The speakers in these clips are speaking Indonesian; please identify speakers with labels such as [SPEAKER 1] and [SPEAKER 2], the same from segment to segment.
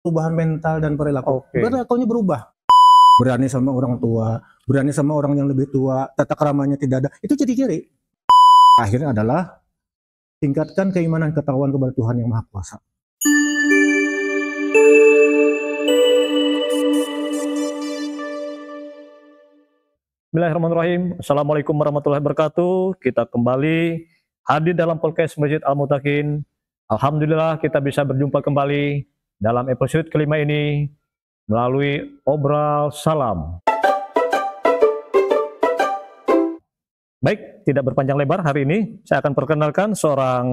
[SPEAKER 1] perubahan mental dan perilaku.
[SPEAKER 2] Oke.
[SPEAKER 1] Perilakunya berubah. Berani sama orang tua, berani sama orang yang lebih tua, tata keramanya tidak ada. Itu ciri-ciri. Akhirnya adalah tingkatkan keimanan ketakwaan kepada Tuhan yang Maha Kuasa.
[SPEAKER 2] Bismillahirrahmanirrahim. Assalamualaikum warahmatullahi wabarakatuh. Kita kembali hadir dalam podcast Masjid Al-Mutakin. Alhamdulillah kita bisa berjumpa kembali dalam episode kelima ini melalui Obrol Salam. Baik, tidak berpanjang lebar, hari ini saya akan perkenalkan seorang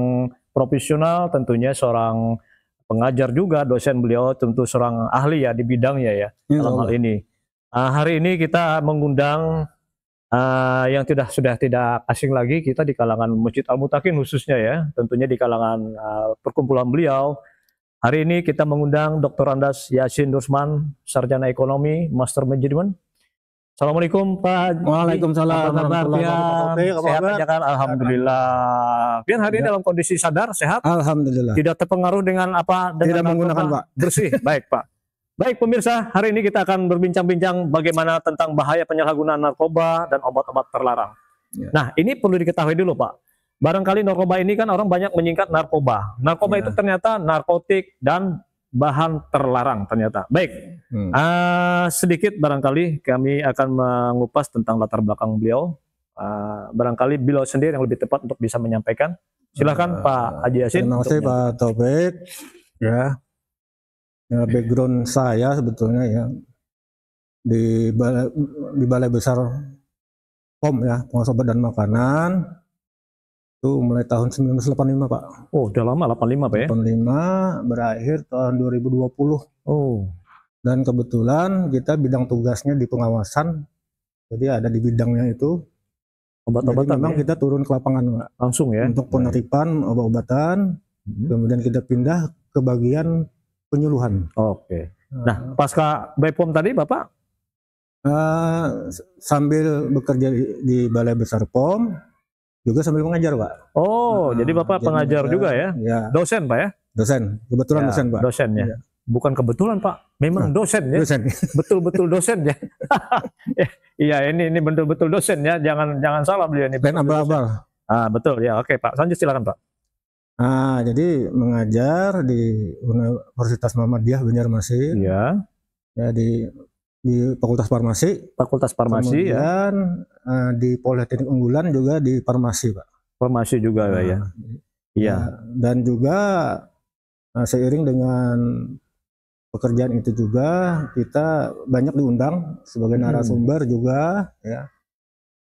[SPEAKER 2] profesional, tentunya seorang pengajar juga, dosen beliau, tentu seorang ahli ya di bidangnya ya dalam hal ini. Hari ini kita mengundang yang sudah tidak asing lagi kita di kalangan Masjid Al-Mutakin khususnya ya, tentunya di kalangan perkumpulan beliau. Hari ini kita mengundang Dr. Andas Yasin Rusman, Sarjana Ekonomi, Master Management. Assalamualaikum Pak.
[SPEAKER 1] Waalaikumsalam.
[SPEAKER 2] Sehat aja kan? Alhamdulillah. Pian hari ini dalam kondisi sadar, sehat?
[SPEAKER 1] Alhamdulillah.
[SPEAKER 2] Tidak terpengaruh dengan apa? Dengan
[SPEAKER 1] tidak menggunakan Pak.
[SPEAKER 2] Bersih. Baik Pak. Baik pemirsa, hari ini kita akan berbincang-bincang bagaimana tentang bahaya penyalahgunaan narkoba dan obat-obat terlarang. Ya. Nah ini perlu diketahui dulu Pak. Barangkali narkoba ini kan orang banyak menyingkat narkoba. Narkoba itu ternyata narkotik dan bahan terlarang ternyata. Baik, sedikit barangkali kami akan mengupas tentang latar belakang beliau. Barangkali beliau sendiri yang lebih tepat untuk bisa menyampaikan. Silakan Pak Haji Yasin.
[SPEAKER 1] Terima kasih Pak Taufik. Ya, background saya sebetulnya ya di Balai Besar POM ya, Pengawas Obat dan Makanan. Itu mulai tahun 1985 Pak.
[SPEAKER 2] Oh udah lama, 85 Pak ya?
[SPEAKER 1] 85, berakhir tahun 2020.
[SPEAKER 2] Oh.
[SPEAKER 1] Dan kebetulan kita bidang tugasnya di pengawasan, jadi ada di bidangnya itu.
[SPEAKER 2] Obat-obatan
[SPEAKER 1] memang ya? Kita turun ke lapangan Pak.
[SPEAKER 2] Langsung ya?
[SPEAKER 1] Untuk penerimaan obat-obatan, kemudian kita pindah ke bagian penyuluhan.
[SPEAKER 2] Oke. Nah pasca BPOM tadi Bapak?
[SPEAKER 1] Sambil bekerja di Balai Besar POM, juga sambil mengajar Pak.
[SPEAKER 2] Oh, jadi Bapak pengajar juga ya?
[SPEAKER 1] Ya?
[SPEAKER 2] Dosen Pak ya?
[SPEAKER 1] Dosen, kebetulan ya, dosen Pak.
[SPEAKER 2] Dosen ya? Ya. Bukan kebetulan Pak, memang dosen ya? Dosen. Betul-betul dosen ya? Iya ini betul-betul dosen ya, jangan salah beliau ini.
[SPEAKER 1] Dan abal-abal.
[SPEAKER 2] Betul ya, oke Pak, lanjut silakan Pak.
[SPEAKER 1] Jadi mengajar di Universitas Muhammadiyah Banjarmasin.
[SPEAKER 2] Iya.
[SPEAKER 1] Ya di Fakultas Farmasi.
[SPEAKER 2] Fakultas Farmasi.
[SPEAKER 1] Kemudian di Politeknik Unggulan juga di Farmasi Pak.
[SPEAKER 2] Farmasi juga ya. Iya.
[SPEAKER 1] Dan juga seiring dengan pekerjaan itu juga kita banyak diundang sebagai narasumber juga ya.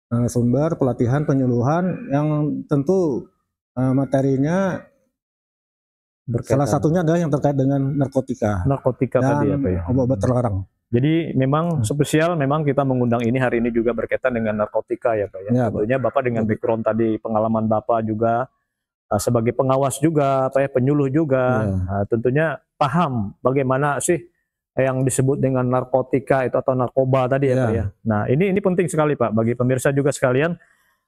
[SPEAKER 1] Narasumber pelatihan penyuluhan yang tentu materinya salah satunya adalah yang terkait dengan narkotika.
[SPEAKER 2] Narkotika
[SPEAKER 1] dan
[SPEAKER 2] tadi apa ya?
[SPEAKER 1] Obat-obat terlarang.
[SPEAKER 2] Jadi memang spesial memang kita mengundang ini hari ini juga berkaitan dengan narkotika ya Pak ya. Tentunya Bapak dengan background tadi, pengalaman Bapak juga sebagai pengawas juga, apa ya, penyuluh juga. Tentunya paham bagaimana sih yang disebut dengan narkotika itu atau narkoba tadi ya Pak ya. Nah, ini penting sekali Pak bagi pemirsa juga sekalian.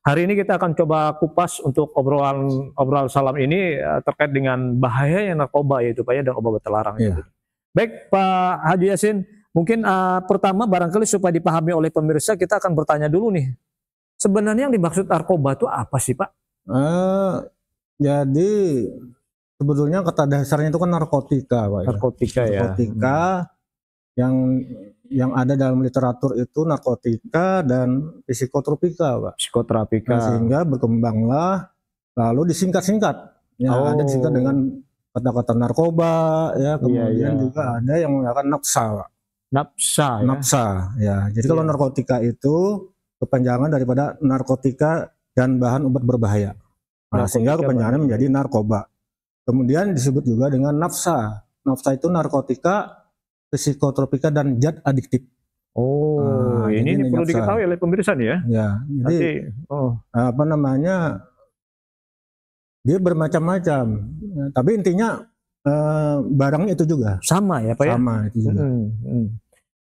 [SPEAKER 2] Hari ini kita akan coba kupas untuk obrolan salam ini terkait dengan bahayanya narkoba yaitu Pak ya dan obat terlarang itu. Baik Pak Haji Yasin, mungkin pertama barangkali supaya dipahami oleh pemirsa kita akan bertanya dulu nih. Sebenarnya yang dimaksud narkoba itu apa sih Pak?
[SPEAKER 1] Jadi sebetulnya kata dasarnya itu kan narkotika Pak.
[SPEAKER 2] Narkotika ya.
[SPEAKER 1] Narkotika yang ada dalam literatur itu narkotika dan psikotropika Pak.
[SPEAKER 2] Psikotropika.
[SPEAKER 1] Sehingga berkembanglah lalu disingkat-singkat. Ada disingkat dengan kata-kata narkoba ya, kemudian juga ada yang menggunakan nafsa Pak. Nafsa ya. Jadi kalau narkotika itu kepanjangan daripada narkotika dan bahan obat berbahaya. Sehingga kepanjangannya menjadi narkoba. Kemudian disebut juga dengan nafsa. Nafsa itu narkotika, psikotropika dan zat adiktif.
[SPEAKER 2] Ini perlu diketahui oleh pemirsa nih ya.
[SPEAKER 1] Ya, jadi dia bermacam-macam. Tapi intinya barangnya itu juga.
[SPEAKER 2] Sama ya Pak ya?
[SPEAKER 1] Sama itu juga.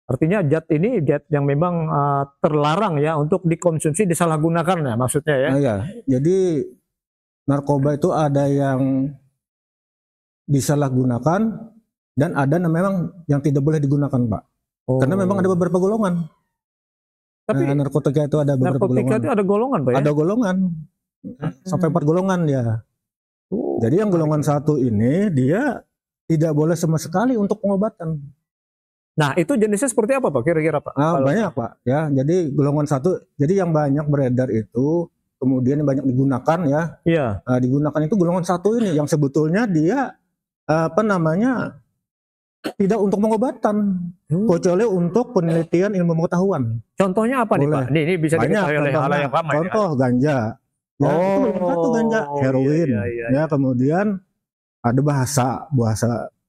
[SPEAKER 2] Artinya zat ini zat yang memang terlarang ya untuk dikonsumsi, disalahgunakan ya maksudnya ya?
[SPEAKER 1] Iya, jadi narkoba itu ada yang disalahgunakan dan ada memang yang tidak boleh digunakan, Pak. Karena memang ada beberapa golongan. Tapi narkotika itu ada beberapa golongan.
[SPEAKER 2] Narkotika itu ada golongan, Pak ya?
[SPEAKER 1] Ada golongan. Sampai 4 golongan ya. Jadi yang golongan 1 ini dia tidak boleh sama sekali untuk pengobatan.
[SPEAKER 2] Nah, itu jenisnya seperti apa, Pak? Kira-kira, Pak?
[SPEAKER 1] Banyak, Pak. Ya, jadi golongan 1, jadi yang banyak beredar itu, kemudian yang banyak digunakan ya.
[SPEAKER 2] Iya.
[SPEAKER 1] Digunakan itu golongan 1 ini yang sebetulnya dia tidak untuk pengobatan, kecuali untuk penelitian ilmu pengetahuan.
[SPEAKER 2] Contohnya apa nih, Pak? Ini bisa diketahui oleh hal yang ramai.
[SPEAKER 1] Contoh ganja. Ya, itu golongan 1 ganja, heroin. Ya, kemudian ada bahasa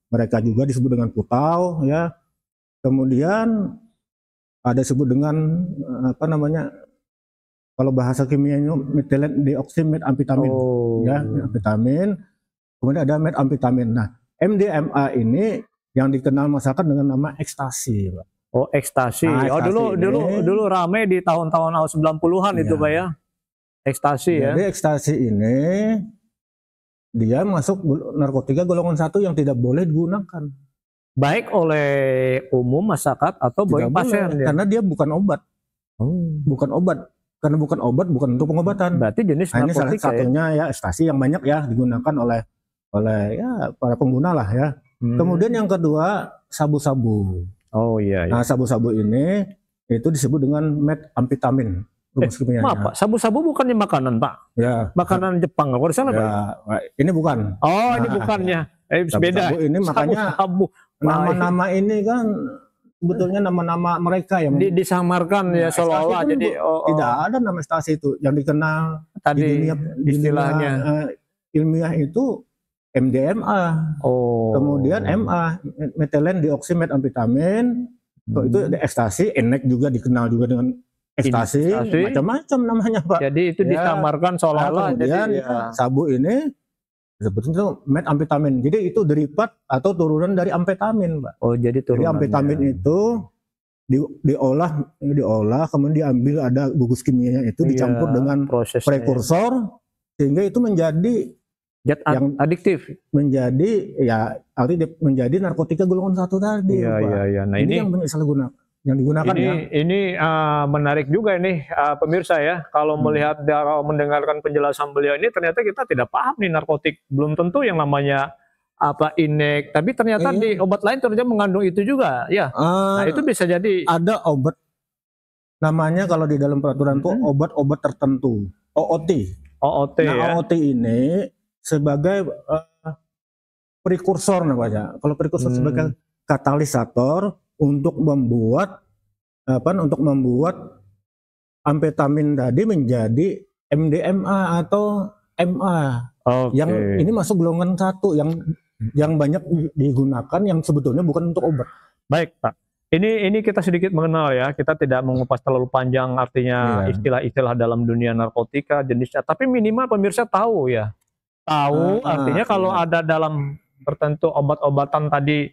[SPEAKER 1] mereka juga disebut dengan putau ya. Kemudian ada disebut dengan kalau bahasa kimianya metilen deoksimetamfetamin ya, amfetamin. Kemudian ada metamfetamin. Nah, MDMA ini yang dikenal masyarakat dengan nama ekstasi, Pak.
[SPEAKER 2] Oh, ekstasi. Dulu rame di tahun-tahun 90-an itu, Pak ya. Ekstasi ya.
[SPEAKER 1] Jadi ekstasi ini dia masuk narkotika golongan 1 yang tidak boleh digunakan.
[SPEAKER 2] Baik oleh umum masyarakat atau bagi pasien ya?
[SPEAKER 1] Karena dia bukan obat. Bukan obat. Karena bukan obat, bukan untuk pengobatan.
[SPEAKER 2] Berarti jenis narkotika.
[SPEAKER 1] Ini salah satunya ya ekstasi yang banyak ya digunakan oleh ya para pengguna lah ya. Kemudian yang kedua sabu-sabu.
[SPEAKER 2] Oh iya.
[SPEAKER 1] Nah, sabu-sabu ini itu disebut dengan metamfetamin.
[SPEAKER 2] Maaf, Pak, sabu-sabu bukannya makanan, Pak? Ya. Makanan Jepang, kalau salah, Pak?
[SPEAKER 1] Ini bukan.
[SPEAKER 2] Oh, ini bukannya. Beda.
[SPEAKER 1] Sabu ini makanya nama-nama ini kan sebetulnya nama-nama mereka yang
[SPEAKER 2] disamarkan ya seolah-olah. Jadi
[SPEAKER 1] tidak ada nama ekstasi itu yang dikenal
[SPEAKER 2] tadi di istilahnya
[SPEAKER 1] ilmiah itu MDMA. Kemudian MA, metilen deoksimetamfetamin. Itu ekstasi, enek juga dikenal juga dengan ekstasi, macam-macam namanya, Pak.
[SPEAKER 2] Jadi itu disamarkan seolah-olah.
[SPEAKER 1] Kemudian sabu ini sebetulnya metamfetamin. Jadi itu derivat atau turunan dari amfetamin, Pak.
[SPEAKER 2] Oh, jadi turunan.
[SPEAKER 1] Jadi amfetamin itu diolah, kemudian diambil ada gugus kimianya itu dicampur dengan prekursor sehingga itu menjadi
[SPEAKER 2] yang adiktif,
[SPEAKER 1] menjadi narkotika golongan 1 tadi.
[SPEAKER 2] Iya. Nah, ini
[SPEAKER 1] yang banyak salah guna, yang digunakan
[SPEAKER 2] ini menarik juga ini pemirsa ya. Kalau melihat mendengarkan penjelasan beliau ini, ternyata kita tidak paham nih narkotik. Belum tentu yang namanya inek, tapi ternyata di obat lain ternyata mengandung itu juga ya. Nah, itu bisa jadi
[SPEAKER 1] ada obat namanya kalau di dalam peraturan tuh obat-obat tertentu, OOT. Nah, OOT ini sebagai prekursor namanya. Kalau prekursor sebagai katalisator untuk membuat amfetamin tadi menjadi MDMA atau MA. Yang ini masuk golongan 1 yang banyak digunakan yang sebetulnya bukan untuk obat.
[SPEAKER 2] Baik, Pak. Ini kita sedikit mengenal ya. Kita tidak mengupas terlalu panjang artinya istilah-istilah dalam dunia narkotika jenisnya, tapi minimal pemirsa tahu ya. Artinya kalau ada dalam tertentu obat-obatan tadi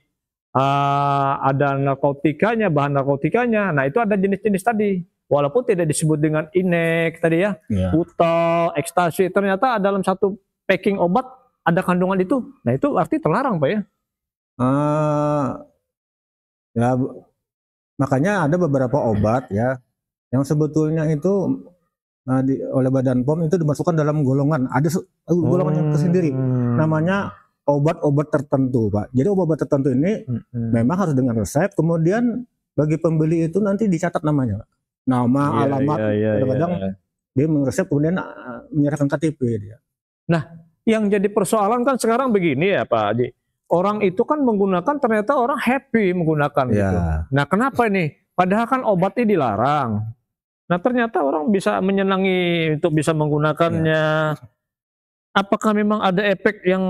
[SPEAKER 2] ada narkotikanya, bahan narkotikanya. Nah, itu ada jenis-jenis tadi. Walaupun tidak disebut dengan inek tadi ya, putau, ekstasi, ternyata dalam satu packing obat ada kandungan itu. Nah, itu arti terlarang, Pak ya?
[SPEAKER 1] Ya, makanya ada beberapa obat ya yang sebetulnya itu oleh Badan POM itu dimasukkan dalam golongan, ada golongan yang tersendiri namanya obat-obat tertentu, Pak. Jadi obat-obat tertentu ini memang harus dengan resep, kemudian bagi pembeli itu nanti dicatat namanya, Pak. Nama, alamat, kadang-kadang dia meresep kemudian menyerahkan KTP dia.
[SPEAKER 2] Nah, yang jadi persoalan kan sekarang begini ya, Pak Haji. Orang itu kan menggunakan, ternyata orang happy menggunakan gitu. Nah, kenapa ini? Padahal kan obatnya dilarang. Nah, ternyata orang bisa menyenangi untuk bisa menggunakannya. Apakah memang ada efek yang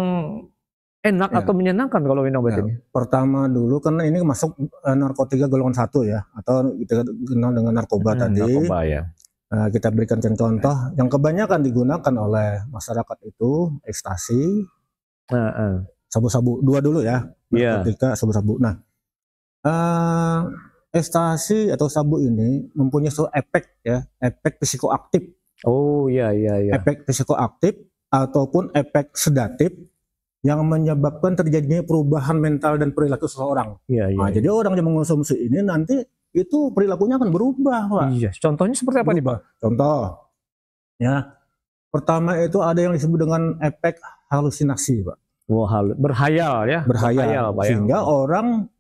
[SPEAKER 2] enak atau menyenangkan kalau minum obat ini?
[SPEAKER 1] Pertama dulu karena ini masuk narkotika golongan 1 ya, atau kita kenal dengan narkoba tadi.
[SPEAKER 2] Narkoba ya.
[SPEAKER 1] Kita berikan contoh yang kebanyakan digunakan oleh masyarakat itu ekstasi, sabu-sabu, 2 dulu ya, narkotika sabu-sabu. Nah, ekstasi atau sabu ini mempunyai suatu efek ya, efek psikoaktif.
[SPEAKER 2] Oh iya.
[SPEAKER 1] Efek psikoaktif ataupun efek sedatif yang menyebabkan terjadinya perubahan mental dan perilaku seseorang. Nah, jadi orang yang mengonsumsi ini nanti itu perilakunya akan berubah, Pak.
[SPEAKER 2] Iya. Contohnya seperti apa nih, Pak?
[SPEAKER 1] Contoh, ya. Pertama itu ada yang disebut dengan efek halusinasi, Pak.
[SPEAKER 2] Berhayal ya.
[SPEAKER 1] Berhayal, Pak. Sehingga orang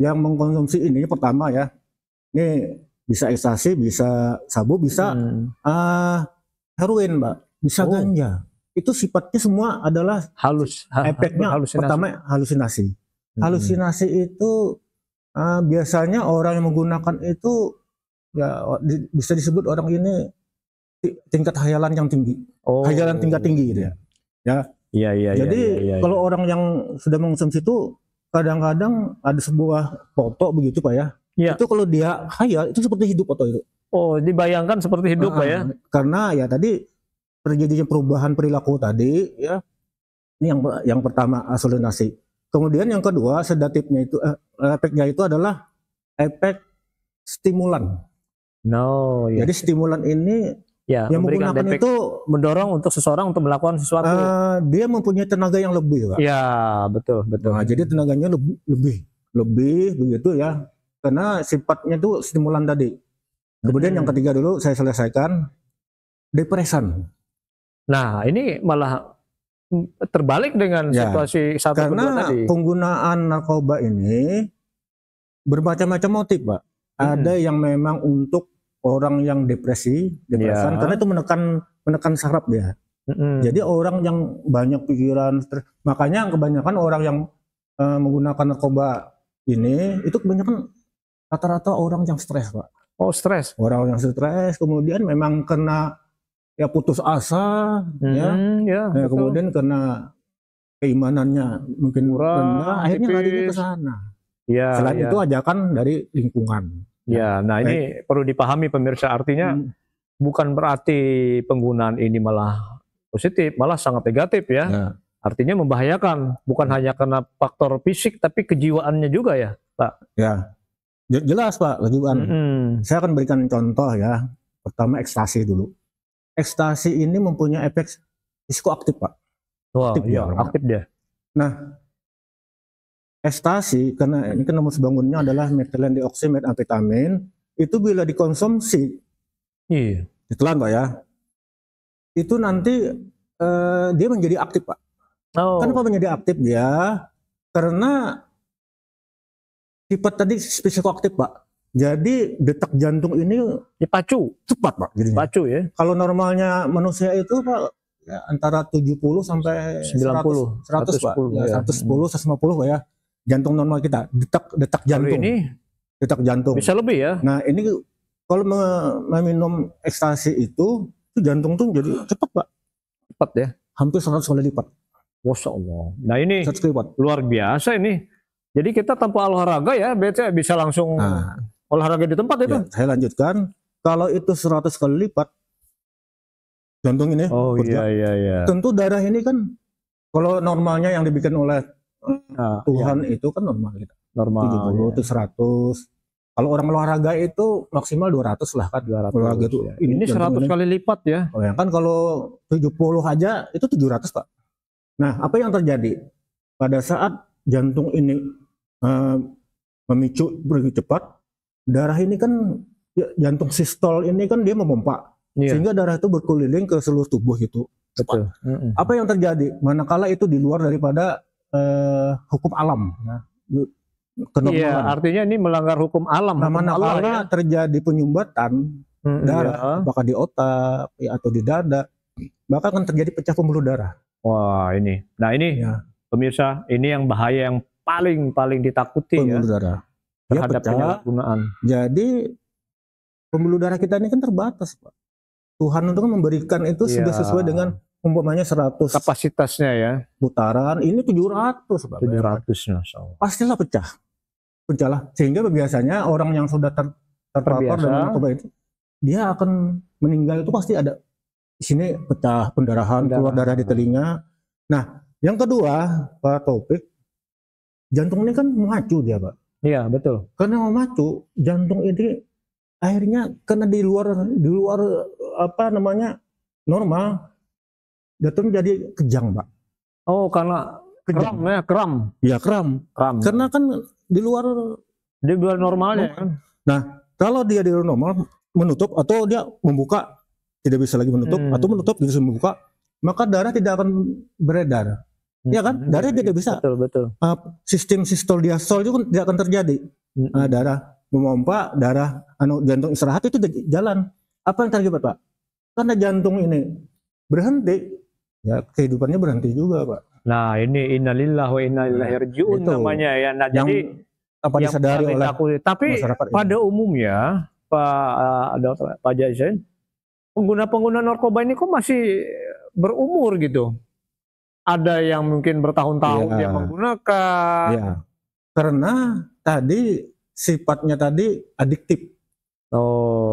[SPEAKER 1] yang mengkonsumsi ini pertama ya, ini bisa ekstasi, bisa sabu, bisa heroin, Pak, bisa ganja. Itu sifatnya semua adalah efeknya pertama halusinasi. Halusinasi itu biasanya orang yang menggunakan itu ya bisa disebut orang ini tingkat hayalan yang tinggi. Hayalan tingkat tinggi gitu ya. Iya. Jadi kalau orang yang sudah mengonsumsi itu kadang-kadang ada sebuah foto begitu, Pak ya. Itu kalau dia hayal itu seperti hidup foto itu.
[SPEAKER 2] Oh, dibayangkan seperti hidup, Pak ya.
[SPEAKER 1] Karena ya tadi terjadinya perubahan perilaku tadi ya. Ini yang pertama halusinasi. Kemudian yang kedua sedatifnya itu efeknya itu adalah efek stimulan. Jadi stimulan ini yang menggunakan itu
[SPEAKER 2] mendorong untuk seseorang untuk melakukan sesuatu.
[SPEAKER 1] Dia mempunyai tenaga yang lebih, Pak.
[SPEAKER 2] Ya, betul.
[SPEAKER 1] Nah, jadi tenaganya lebih begitu ya. Karena sifatnya itu stimulan tadi. Kemudian yang ketiga dulu saya selesaikan, depresan.
[SPEAKER 2] Nah, ini malah terbalik dengan situasi satu
[SPEAKER 1] kedua tadi. Karena penggunaan narkoba ini bermacam-macam motif, Pak. Ada yang memang untuk orang yang depresan, karena itu menekan saraf dia. Jadi orang yang banyak pikiran, makanya kebanyakan orang yang menggunakan narkoba ini itu kebanyakan rata-rata orang yang stres, Pak.
[SPEAKER 2] Oh, stres.
[SPEAKER 1] Orang yang stres, kemudian memang kena ya putus asa, kemudian kena keimanannya mungkin rendah, akhirnya larinya ke sana. Selain itu ajakan dari lingkungan.
[SPEAKER 2] Nah ini perlu dipahami pemirsa, artinya bukan berarti penggunaan ini malah positif, malah sangat negatif ya. Artinya membahayakan, bukan hanya karena faktor fisik tapi kejiwaannya juga ya, Pak.
[SPEAKER 1] Ya, jelas, Pak, kejiwaan. Saya akan berikan contoh ya. Pertama ekstasi dulu. Ekstasi ini mempunyai efek psikoaktif, Pak.
[SPEAKER 2] Aktif dia.
[SPEAKER 1] Nah, ekstasi karena ini kan rumus bangunnya adalah metilen dioksi metamfetamin, itu bila dikonsumsi ditelan, Pak ya, itu nanti dia menjadi aktif, Pak. Kenapa menjadi aktif dia? Karena sifat tadi psikoaktif, Pak. Jadi detak jantung ini
[SPEAKER 2] dipacu
[SPEAKER 1] cepat, Pak.
[SPEAKER 2] Pacu ya.
[SPEAKER 1] Kalau normalnya manusia itu, Pak, ya, antara 70 sampai
[SPEAKER 2] 90,
[SPEAKER 1] 100 Pak. Ya, 110, 150 Pak ya. Jantung normal kita, detak jantung.
[SPEAKER 2] Ini
[SPEAKER 1] detak jantung.
[SPEAKER 2] Bisa lebih ya.
[SPEAKER 1] Nah, ini kalau meminum ekstasi itu jantung tuh jadi cepat, Pak.
[SPEAKER 2] Cepat ya.
[SPEAKER 1] Hampir 100 kali lipat.
[SPEAKER 2] Masya Allah. Nah, ini luar biasa ini. Jadi kita tanpa olahraga ya, bisa langsung olahraga di tempat itu.
[SPEAKER 1] Ya, saya lanjutkan. Kalau itu 100 kali lipat jantung ini. Tentu darah ini kan kalau normalnya yang dibikin oleh Tuhan itu kan normal kita.
[SPEAKER 2] Normal.
[SPEAKER 1] 70 itu 100. Kalau orang olahraga itu maksimal 200 lah kan.
[SPEAKER 2] 200.
[SPEAKER 1] Olahraga itu.
[SPEAKER 2] Ini 100 kali lipat ya.
[SPEAKER 1] Kan kalau 70 aja itu 700, Pak. Nah, apa yang terjadi pada saat jantung ini memicu begitu cepat, darah ini kan jantung sistol ini kan dia memompa, sehingga darah itu berkeliling ke seluruh tubuh itu.
[SPEAKER 2] Betul.
[SPEAKER 1] Apa yang terjadi? Manakala itu di luar daripada hukum alam,
[SPEAKER 2] Iya, artinya ini melanggar hukum alam.
[SPEAKER 1] Nah, manakala terjadi penyumbatan darah, apakah di otak atau di dada, maka akan terjadi pecah pembuluh darah.
[SPEAKER 2] Wah, ini. Nah, ini pemirsa, ini yang bahaya yang paling ditakuti
[SPEAKER 1] pembuluh darah
[SPEAKER 2] terhadap penyalahgunaan.
[SPEAKER 1] Jadi pembuluh darah kita ini kan terbatas, Pak. Tuhan untuk memberikan itu sudah sesuai dengan umpamanya 100
[SPEAKER 2] kapasitasnya ya.
[SPEAKER 1] Putaran, ini 700, Pak.
[SPEAKER 2] 700
[SPEAKER 1] pastilah pecah lah. Sehingga biasanya orang yang sudah terpapar dengan narkoba itu, dia akan meninggal itu pasti ada di sini pecah, pendarahan, keluar darah di telinga. Nah, yang kedua, Pak Taufik, jantung ini kan memacu dia, Pak.
[SPEAKER 2] Iya, betul.
[SPEAKER 1] Karena memacu, jantung ini akhirnya karena di luar apa namanya normal, jantung jadi kejang, Pak.
[SPEAKER 2] Oh, karena Kram ya, kram.
[SPEAKER 1] Ya kram. Karena kan di luar
[SPEAKER 2] normalnya kan.
[SPEAKER 1] Nah, kalau dia di luar normal menutup atau dia membuka tidak bisa lagi menutup atau menutup bisa membuka, maka darah tidak akan beredar. Ya kan? Darah tidak bisa.
[SPEAKER 2] Betul.
[SPEAKER 1] Sistem sistol diastol itu kan tidak akan terjadi. Darah memompa, darah jantung istirahat itu jalan. Apa yang terjadi, Pak? Karena jantung ini berhenti, ya kehidupannya berhenti juga, Pak.
[SPEAKER 2] Nah, ini innalillahi wa inna ilaihi raji'un namanya ya. Nah,
[SPEAKER 1] yang,
[SPEAKER 2] jadi
[SPEAKER 1] apa disadari oleh
[SPEAKER 2] tapi pada umumnya Pak Jaisen, pengguna narkoba ini kok masih berumur gitu. Ada yang mungkin bertahun-tahun dia menggunakan.
[SPEAKER 1] Ya. Karena tadi sifatnya tadi adiktif.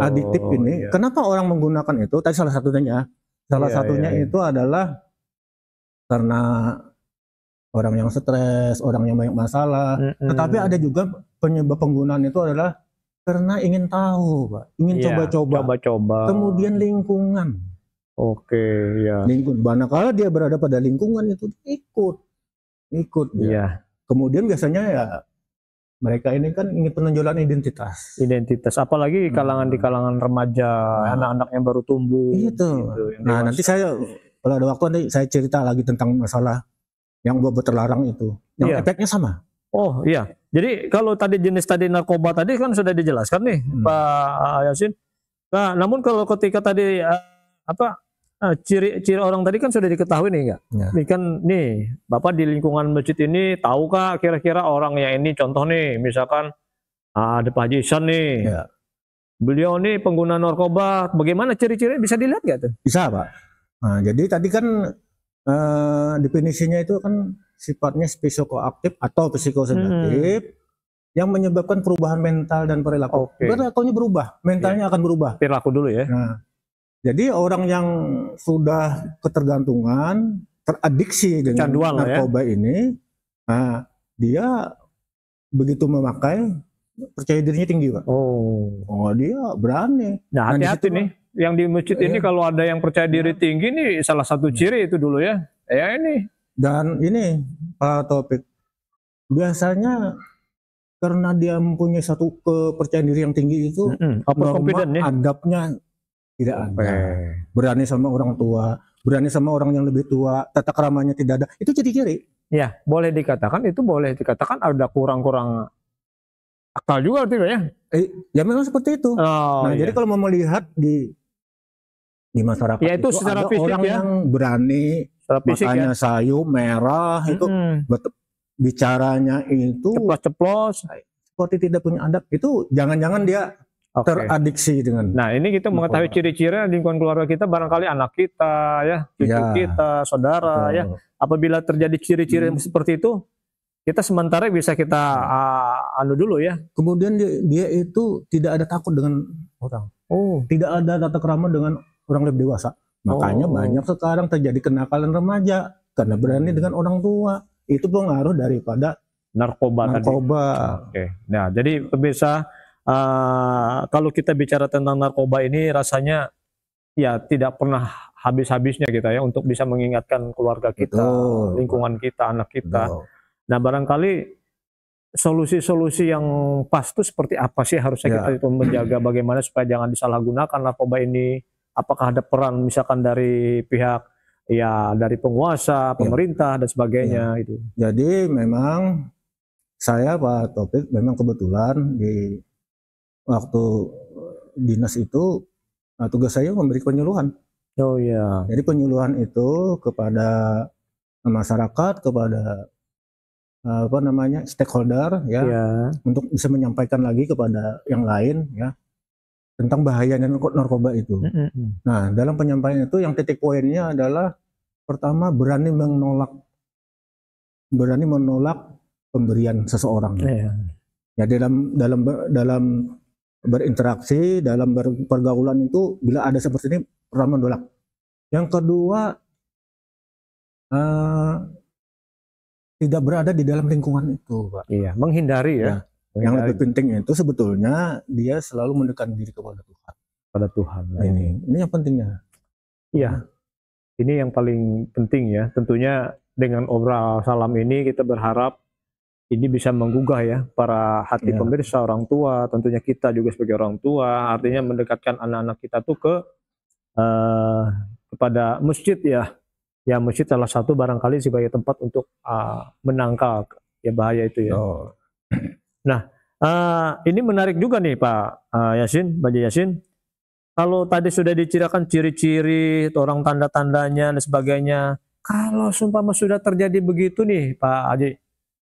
[SPEAKER 1] Adiktif ini, kenapa orang menggunakan itu? Tadi salah satunya itu adalah karena orang yang stres, orang yang banyak masalah. Tetapi ada juga penyebab penggunaan itu adalah karena ingin tahu, Pak, ingin coba-coba. Kemudian lingkungan. Lingkungan. Manakala dia berada pada lingkungan itu ikut. Ya. Kemudian biasanya ya mereka ini kan ingin penonjolan identitas,
[SPEAKER 2] apalagi di kalangan remaja, anak-anak yang baru tumbuh.
[SPEAKER 1] Gitu. Nah, nanti saya kalau ada waktu nanti saya cerita lagi tentang masalah yang buat terlarang itu, yang efeknya sama.
[SPEAKER 2] Oh iya, jadi kalau tadi jenis narkoba tadi kan sudah dijelaskan nih Pak Yasin. Nah, namun kalau ketika tadi ciri-ciri orang tadi kan sudah diketahui nih enggak? Ya. Ini kan Bapak di lingkungan masjid ini tahukah kira-kira orang yang ini, contoh nih misalkan ada Pak Haji Ihsan nih. Ya. Beliau nih pengguna narkoba, bagaimana ciri-cirinya bisa dilihat nggak tuh?
[SPEAKER 1] Bisa, Pak. Nah, jadi tadi kan definisinya itu kan sifatnya psikoaktif atau psikosedatif yang menyebabkan perubahan mental dan perilaku. Perilakunya berubah, mentalnya akan berubah.
[SPEAKER 2] Perilaku dulu ya.
[SPEAKER 1] Nah, jadi orang yang sudah ketergantungan, teradiksi dengan narkoba ini, nah, dia begitu memakai, percaya dirinya tinggi, Pak. Dia berani.
[SPEAKER 2] Nah, hati-hati nih. Yang di masjid ini kalau ada yang percaya diri tinggi nih, salah satu ciri itu dulu ya. Ya ini.
[SPEAKER 1] Dan ini Pak Taufik, biasanya karena dia mempunyai satu kepercayaan diri yang tinggi itu, adabnya tidak ada. Berani sama orang tua, berani sama orang yang lebih tua, tata keramanya tidak ada. Itu ciri-ciri.
[SPEAKER 2] Ya, boleh dikatakan ada kurang-kurang akal juga artinya ya.
[SPEAKER 1] Ya memang seperti itu. Jadi kalau mau melihat di masyarakat
[SPEAKER 2] ya, itu
[SPEAKER 1] ada orang yang berani, matanya sayu, merah, itu bicaranya itu
[SPEAKER 2] ceplos-ceplos,
[SPEAKER 1] seperti tidak punya adab. Itu jangan-jangan dia teradiksi dengan.
[SPEAKER 2] Nah, ini kita mengetahui ciri-ciri lingkungan keluarga kita, barangkali anak kita ya, cucu kita, saudara ya. Apabila terjadi ciri-ciri seperti itu, kita sementara bisa kita dulu ya.
[SPEAKER 1] Kemudian dia itu tidak ada takut dengan orang. Tidak ada tata krama dengan orang lebih dewasa. Makanya banyak sekarang terjadi kenakalan remaja karena berani dengan orang tua. Itu pengaruh daripada
[SPEAKER 2] narkoba. Nah, jadi pemirsa, kalau kita bicara tentang narkoba ini rasanya ya tidak pernah habis-habisnya kita ya untuk bisa mengingatkan keluarga kita, lingkungan kita, anak kita. Nah, barangkali solusi-solusi yang pas itu seperti apa sih harusnya kita itu menjaga bagaimana supaya jangan disalahgunakan narkoba ini? Apakah ada peran misalkan dari pihak dari penguasa, pemerintah dan sebagainya itu?
[SPEAKER 1] Jadi memang saya Pak Taufik memang kebetulan di waktu dinas itu tugas saya memberi penyuluhan. Jadi penyuluhan itu kepada masyarakat, kepada stakeholder untuk bisa menyampaikan lagi kepada yang lain ya tentang bahayanya narkoba itu. Nah, dalam penyampaian itu yang titik poinnya adalah pertama berani menolak pemberian seseorang. Ya dalam berinteraksi, dalam pergaulan itu bila ada seperti ini pertama menolak. Yang kedua tidak berada di dalam lingkungan itu, Pak.
[SPEAKER 2] Menghindari ya.
[SPEAKER 1] Yang lebih penting itu sebetulnya dia selalu mendekatkan diri kepada Tuhan.
[SPEAKER 2] Pada Tuhan.
[SPEAKER 1] Ini yang pentingnya.
[SPEAKER 2] Iya. Ini yang paling penting ya. Tentunya dengan obrol salam ini kita berharap ini bisa menggugah ya para hati pemirsa, orang tua, tentunya kita juga sebagai orang tua, artinya mendekatkan anak-anak kita tuh kepada masjid ya. Ya masjid salah satu barangkali sebagai tempat untuk menangkal ya bahaya itu ya. Nah, ini menarik juga nih Pak Yasin, Baji Yasin. Kalau tadi sudah dicirikan ciri-ciri, orang tanda-tandanya dan sebagainya. Kalau sumpama sudah terjadi begitu nih Pak Haji,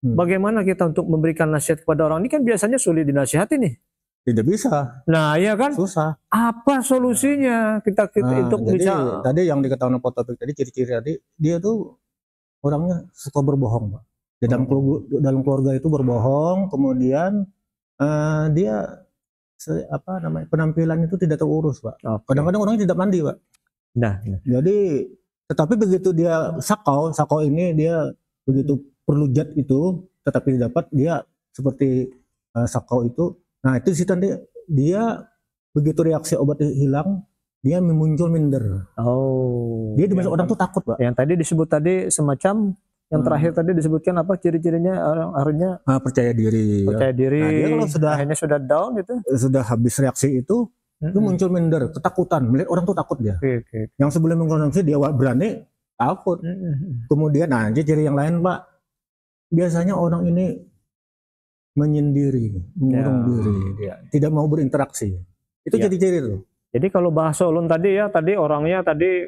[SPEAKER 2] bagaimana kita untuk memberikan nasihat kepada orang? Ini kan biasanya sulit dinasihati nih.
[SPEAKER 1] Tidak bisa.
[SPEAKER 2] Nah iya kan?
[SPEAKER 1] Susah.
[SPEAKER 2] Apa solusinya kita untuk
[SPEAKER 1] jadi,
[SPEAKER 2] bisa?
[SPEAKER 1] Tadi yang diketahui Pak Taufik tadi ciri-ciri tadi, dia tuh orangnya suka berbohong Pak. Di dalam keluarga itu berbohong, kemudian dia penampilan itu tidak terurus Pak. Kadang-kadang orangnya tidak mandi Pak. Nah. Jadi tetapi begitu dia sakau ini dia begitu perlu zat itu tetapi dapat dia seperti sakau itu. Nah itu sih tadi dia begitu reaksi obat hilang dia muncul minder. Dia dimasuk orang tuh takut Pak.
[SPEAKER 2] Yang tadi disebut tadi semacam yang terakhir tadi disebutkan apa ciri-cirinya akhirnya
[SPEAKER 1] percaya diri.
[SPEAKER 2] Percaya diri.
[SPEAKER 1] Nah, dia kalau
[SPEAKER 2] akhirnya sudah down gitu.
[SPEAKER 1] Sudah habis reaksi itu muncul minder, ketakutan, melihat orang tuh takut dia. Yang sebelum mengkonsumsi dia berani takut. Kemudian ciri yang lain Pak, biasanya orang ini menyendiri, mengurung diri, dia tidak mau berinteraksi. Itu ciri-ciri tuh.
[SPEAKER 2] Jadi kalau bahasa ulun tadi ya, tadi orangnya tadi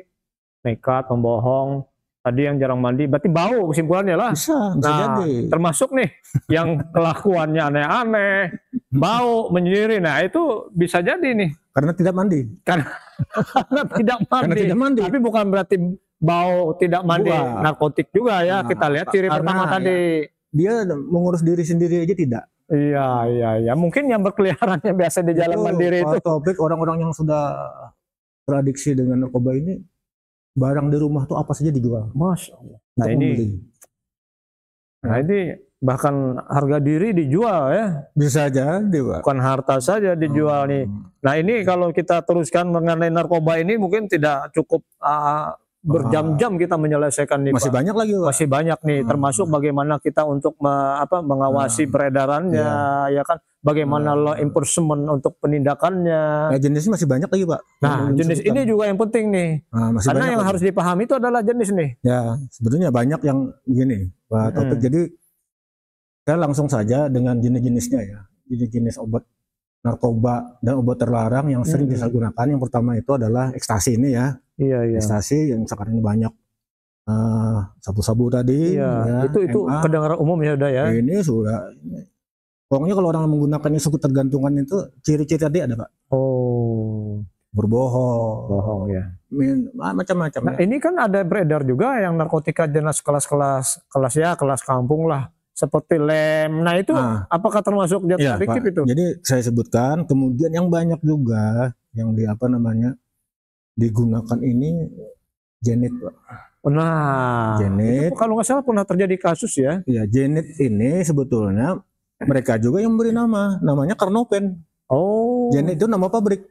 [SPEAKER 2] nekat, membohong, tadi yang jarang mandi, berarti bau kesimpulannya lah.
[SPEAKER 1] Bisa jadi.
[SPEAKER 2] Termasuk nih yang kelakuannya aneh-aneh, bau, menyendiri. Nah itu bisa jadi nih.
[SPEAKER 1] Karena tidak mandi.
[SPEAKER 2] Karena tidak mandi. Tapi bukan berarti bau tidak mandi narkotik juga ya. Kita lihat ciri pertama tadi.
[SPEAKER 1] Dia mengurus diri sendiri aja tidak.
[SPEAKER 2] Iya. Mungkin yang berkeliarannya biasa di jalan mandiri itu.
[SPEAKER 1] Topik orang-orang yang sudah teradiksi dengan narkoba ini, barang di rumah tuh apa saja dijual.
[SPEAKER 2] Masya Allah. Nah ini bahkan harga diri dijual ya.
[SPEAKER 1] Bisa aja,
[SPEAKER 2] bukan harta saja dijual nih. Nah ini kalau kita teruskan mengenai narkoba ini mungkin tidak cukup berjam-jam kita menyelesaikan nih
[SPEAKER 1] Masih
[SPEAKER 2] Pak.
[SPEAKER 1] Banyak lagi Pak.
[SPEAKER 2] Masih banyak nih, termasuk bagaimana kita untuk mengawasi peredarannya, ya kan? Bagaimana law enforcement untuk penindakannya.
[SPEAKER 1] Jenisnya masih banyak lagi Pak.
[SPEAKER 2] Nah jenis ini juga yang penting nih. Karena yang harus dipahami itu adalah jenis nih.
[SPEAKER 1] Ya sebetulnya banyak yang begini Pak Taufik. Jadi saya langsung saja dengan jenis-jenisnya ya. Jenis obat narkoba dan obat terlarang yang sering disalahgunakan. Yang pertama itu adalah ekstasi ini ya.
[SPEAKER 2] Iya.
[SPEAKER 1] Ekstasi yang sekarang ini banyak. Sabu-sabu tadi.
[SPEAKER 2] Iya. Itu kedengaran umum ya udah ya.
[SPEAKER 1] Ini sudah. Pokoknya kalau orang menggunakannya suku tergantungan itu ciri-ciri tadi ada Pak. Berbohong
[SPEAKER 2] ya.
[SPEAKER 1] Macam-macam.
[SPEAKER 2] Nah ini kan ada beredar juga yang narkotika jenis kelas kampung lah. Seperti lem. Nah itu apakah termasuk zat adiktif itu?
[SPEAKER 1] Jadi saya sebutkan. Kemudian yang banyak juga yang digunakan ini Genit Pak. Genit.
[SPEAKER 2] Kalau nggak salah pernah terjadi kasus ya.
[SPEAKER 1] Iya, Genit ini sebetulnya mereka juga yang beri namanya Carnopen. Genit itu nama pabrik.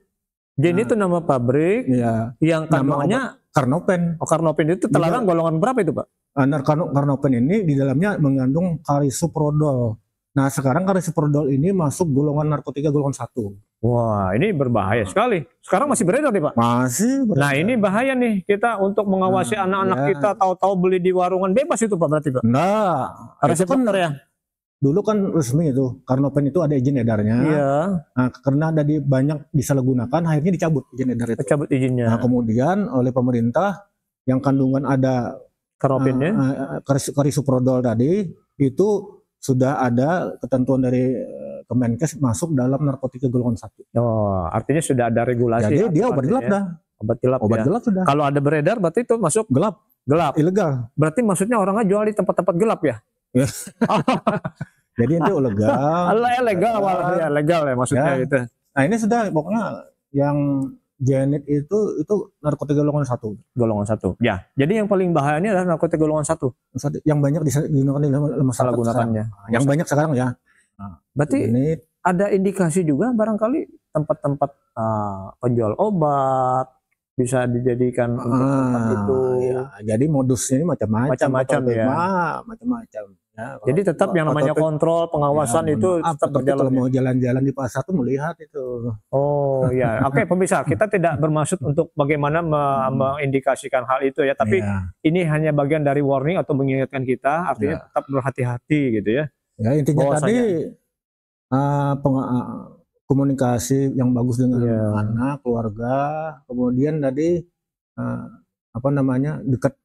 [SPEAKER 2] Genit itu nama pabrik.
[SPEAKER 1] Iya.
[SPEAKER 2] Yang kandungannya
[SPEAKER 1] Carnopen.
[SPEAKER 2] Carnopen itu terlarang golongan berapa itu Pak?
[SPEAKER 1] Carnopen ini di dalamnya mengandung karisoprodol. Nah sekarang karisoprodol ini masuk golongan narkotika golongan 1.
[SPEAKER 2] Wah ini berbahaya sekali. Sekarang masih beredar nih Pak?
[SPEAKER 1] Masih beredar.
[SPEAKER 2] Nah ini bahaya nih kita untuk mengawasi anak-anak kita tahu-tahu beli di warungan bebas itu Pak berarti Pak? Reseptor ya?
[SPEAKER 1] Dulu kan resmi itu, Carnopen itu ada izin edarnya.
[SPEAKER 2] Iya.
[SPEAKER 1] Nah, karena banyak disalahgunakan, akhirnya dicabut izin edar itu.
[SPEAKER 2] Cabut izinnya.
[SPEAKER 1] Nah, kemudian oleh pemerintah yang kandungan ada
[SPEAKER 2] Carnopennya,
[SPEAKER 1] karisoprodol tadi itu sudah ada ketentuan dari Kemenkes masuk dalam narkotika golongan 1.
[SPEAKER 2] Artinya sudah ada regulasi.
[SPEAKER 1] Jadi dia obat gelap dah.
[SPEAKER 2] Obat gelap sudah. Kalau ada beredar berarti itu masuk
[SPEAKER 1] gelap. Ilegal.
[SPEAKER 2] Berarti maksudnya orangnya jual di tempat-tempat gelap ya?
[SPEAKER 1] Jadi itu legal.
[SPEAKER 2] Legal ya maksudnya itu.
[SPEAKER 1] Nah ini sudah pokoknya yang Genit itu narkotika golongan 1.
[SPEAKER 2] Golongan 1. Ya. Jadi yang paling bahaya ini adalah narkotika golongan 1.
[SPEAKER 1] Yang banyak digunakan di masyarakat
[SPEAKER 2] gunakannya.
[SPEAKER 1] Yang banyak sekarang ya.
[SPEAKER 2] Berarti Genit. Ada indikasi juga barangkali tempat-tempat penjual obat bisa dijadikan untuk tempat itu.
[SPEAKER 1] Ya, jadi modusnya ini macam-macam
[SPEAKER 2] ya.
[SPEAKER 1] Macam-macam. Ya,
[SPEAKER 2] jadi tetap yang namanya kontrol, pengawasan ya, itu tetap berjalan.
[SPEAKER 1] Kalau mau jalan-jalan di pasar tuh melihat itu.
[SPEAKER 2] Oh ya, oke pemirsa, kita tidak bermaksud untuk bagaimana mengindikasikan hal itu ya, tapi ini hanya bagian dari warning atau mengingatkan kita, artinya tetap berhati-hati gitu ya.
[SPEAKER 1] Ya intinya tadi komunikasi yang bagus dengan anak, keluarga, kemudian tadi apa namanya dekat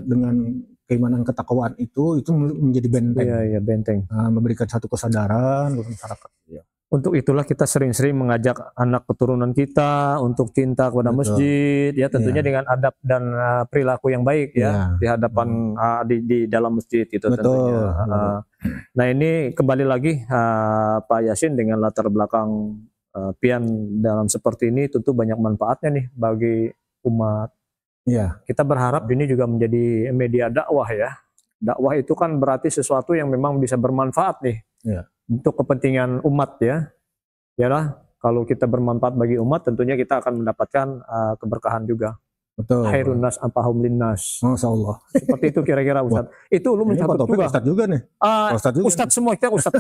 [SPEAKER 1] dengan keimanan ketakwaan itu menjadi benteng.
[SPEAKER 2] Benteng.
[SPEAKER 1] Memberikan satu kesadaran untuk masyarakat. Ya.
[SPEAKER 2] Untuk itulah kita sering-sering mengajak anak keturunan kita untuk cinta kepada masjid, ya tentunya dengan adab dan perilaku yang baik ya di hadapan di dalam masjid itu tentunya. Nah ini kembali lagi Pak Yasin dengan latar belakang pian dalam seperti ini tentu banyak manfaatnya nih bagi umat.
[SPEAKER 1] Iya.
[SPEAKER 2] Kita berharap ini juga menjadi media dakwah ya. Dakwah itu kan berarti sesuatu yang memang bisa bermanfaat nih untuk kepentingan umat ya. Yalah, kalau kita bermanfaat bagi umat tentunya kita akan mendapatkan keberkahan juga.
[SPEAKER 1] Betul.
[SPEAKER 2] Khairun nas anfa'uhum linnas.
[SPEAKER 1] Masya Allah.
[SPEAKER 2] Seperti itu kira-kira Ustaz. Itu lu mencatat juga.
[SPEAKER 1] Ustaz juga nih.
[SPEAKER 2] Ustaz semua kita Ustaz.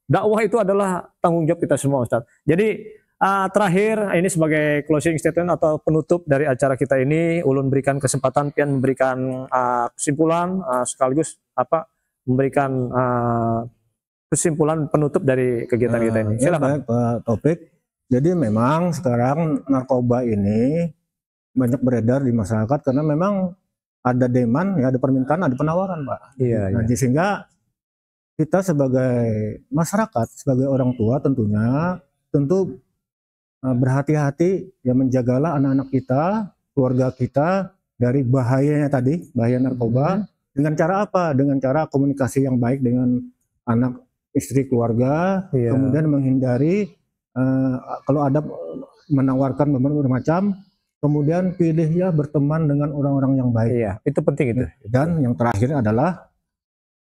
[SPEAKER 2] Dakwah itu adalah tanggung jawab kita semua Ustaz. Jadi terakhir ini sebagai closing statement atau penutup dari acara kita ini, ulun berikan kesempatan pian memberikan kesimpulan sekaligus memberikan kesimpulan penutup dari kegiatan kita ini. Silakan.
[SPEAKER 1] Pak Taufik. Jadi memang sekarang narkoba ini banyak beredar di masyarakat karena memang ada demand, ada permintaan, ada penawaran, Pak. Jadi sehingga kita sebagai masyarakat, sebagai orang tua tentu berhati-hati ya, menjagalah anak-anak kita, keluarga kita dari bahayanya tadi, bahaya narkoba. Dengan cara apa? Dengan cara komunikasi yang baik dengan anak, istri, keluarga, kemudian menghindari kalau ada menawarkan bermacam, kemudian pilih ya berteman dengan orang-orang yang baik.
[SPEAKER 2] Iya, itu penting itu.
[SPEAKER 1] Dan yang terakhir adalah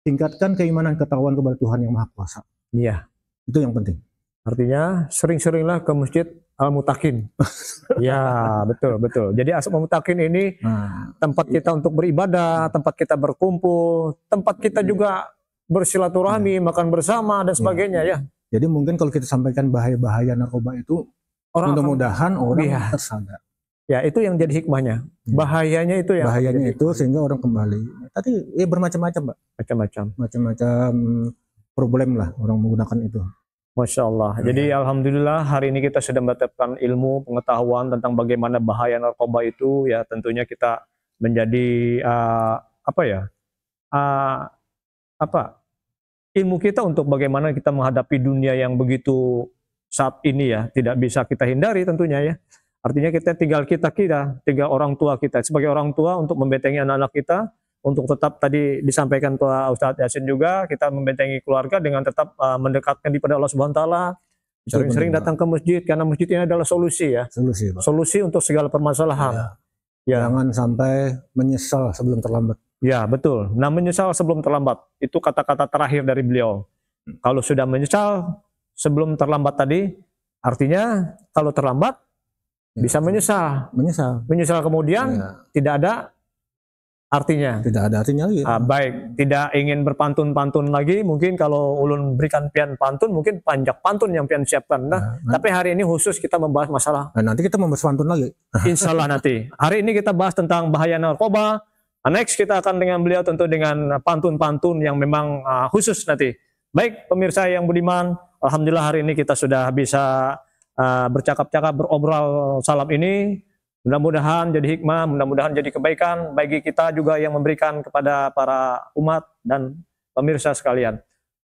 [SPEAKER 1] tingkatkan keimanan ketakwaan kepada Tuhan yang Maha Kuasa.
[SPEAKER 2] Iya.
[SPEAKER 1] Itu yang penting.
[SPEAKER 2] Artinya sering-seringlah ke masjid Al-Mutakin. Ya, betul. Jadi Al-Mutakin ini tempat kita untuk beribadah, tempat kita berkumpul, tempat kita juga bersilaturahmi, makan bersama dan sebagainya ya.
[SPEAKER 1] Jadi mungkin kalau kita sampaikan bahaya-bahaya narkoba itu, mudah-mudahan orang tersadar.
[SPEAKER 2] Ya, itu yang jadi hikmahnya. Bahayanya itu
[SPEAKER 1] sehingga orang kembali. Tadi bermacam-macam, Pak. Macam-macam problem lah orang menggunakan itu.
[SPEAKER 2] Masya Allah. Jadi alhamdulillah hari ini kita sudah mendapatkan ilmu, pengetahuan tentang bagaimana bahaya narkoba itu ya. Tentunya kita menjadi ilmu kita untuk bagaimana kita menghadapi dunia yang begitu saat ini ya, tidak bisa kita hindari tentunya ya. Artinya tinggal orang tua kita sebagai orang tua untuk membentengi anak-anak kita, untuk tetap tadi disampaikan Pak Ustadz Yasin juga, kita membentengi keluarga dengan tetap mendekatkan kepada Allah Subhanahu wa taala. Sering-sering datang ke masjid karena masjid ini adalah solusi ya. Solusi untuk segala permasalahan. Ya.
[SPEAKER 1] Jangan sampai menyesal sebelum terlambat.
[SPEAKER 2] Ya, betul. Nah, menyesal sebelum terlambat itu kata-kata terakhir dari beliau. Kalau sudah menyesal sebelum terlambat tadi, artinya kalau terlambat bisa menyesal. Menyesal kemudian tidak ada artinya.
[SPEAKER 1] Tidak ada artinya lagi.
[SPEAKER 2] Baik, tidak ingin berpantun-pantun lagi. Mungkin kalau ulun berikan pian pantun, mungkin panjak pantun yang pian siapkan. Tapi hari ini khusus kita membahas masalah.
[SPEAKER 1] Nanti kita membahas pantun lagi.
[SPEAKER 2] Insya Allah nanti. Hari ini kita bahas tentang bahaya narkoba. Next kita akan dengan beliau tentu dengan pantun-pantun yang memang khusus nanti. Baik, pemirsa yang budiman, alhamdulillah hari ini kita sudah bisa bercakap-cakap, berobrol salam ini. Mudah-mudahan jadi hikmah, mudah-mudahan jadi kebaikan bagi kita juga yang memberikan kepada para umat dan pemirsa sekalian.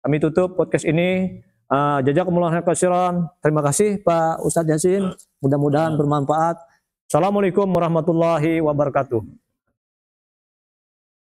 [SPEAKER 2] Kami tutup podcast ini. Jazakumullah khairan. Terima kasih Pak Ustadz Yasin. Mudah-mudahan bermanfaat. Assalamualaikum warahmatullahi wabarakatuh.